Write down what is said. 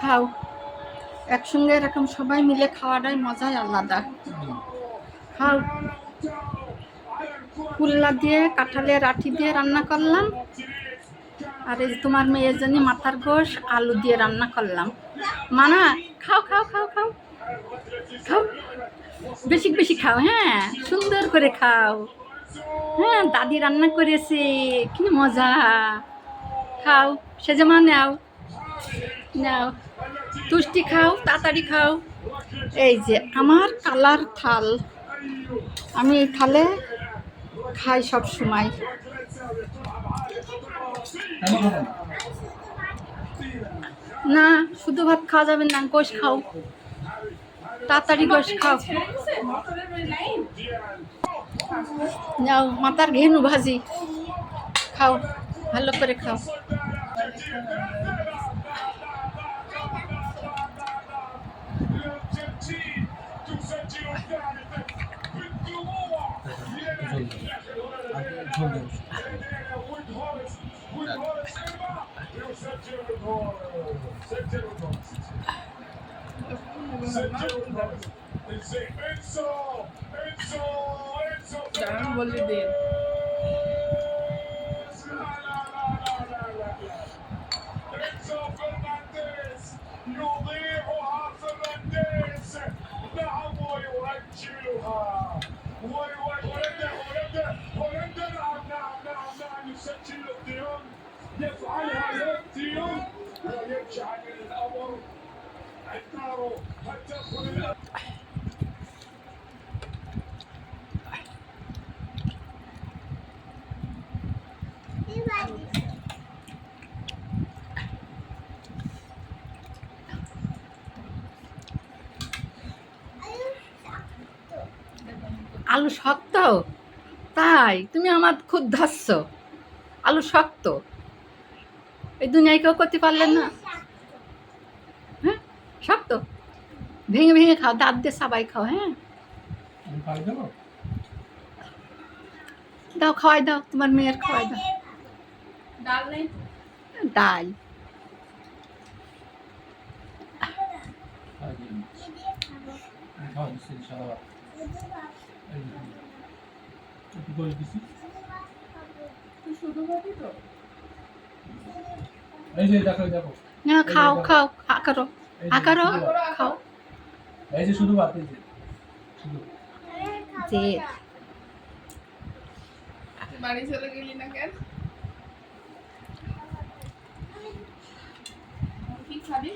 খাও, একসঙ্গে এরকম সবাই মিলে খাওয়াটাই মজাই আলাদা। খাও। কুল্লা দিয়ে কাঁঠালের আঠি দিয়ে রান্না করলাম, আর এই তোমার মেয়ের জন্য মাথার গোশ আলু দিয়ে রান্না করলাম। মানা, খাও খাও খাও খাও খাও, বেশি বেশি খাও, হ্যাঁ সুন্দর করে খাও। হ্যাঁ, দাদি রান্না করেছে, কি মজা। খাও, সেজমা নাও নাও, তুষ্টি খাও, তাড়াতাড়ি খাও। এই যে আমার কালার থাল, আমি এই থালে খাই সব সময়। না, শুধু ভাত খাওয়া যাবে না, গোশ খাও, তাড়াতাড়ি গোশ খাও। নাও, মাথার ঘেনু ভাজি খাও, ভালো করে খাও। বলে দিন يضيعها فرنانديز. نعم ويرجلها هولندا هولندا نعم نعم نعم نعم يسجل ديون، يفعلها ديون ويجعل الامر النار قد تدخل. আলু শক্ত, তাই তুমি আমার খুব ধরছ। আলু শক্ত, এই দুনিয়ায় কেউ করতে পারলেন না। হ্যাঁ, শক্ত, ভেঙে ভেঙে খাও, দাঁত দিয়ে সবাই খাও। হ্যাঁ, দাও, খাওয়াই দাও, তোমার মেয়ের খাওয়াই দাও। ডাল নেই, ডাল শুধু ভাবি তো না, খাও খাও, করো করো, খাও। এই যে শুধু ভাত, এই যে শুধু যে বাড়ি চলে গেলি না কেন? কি খাবি?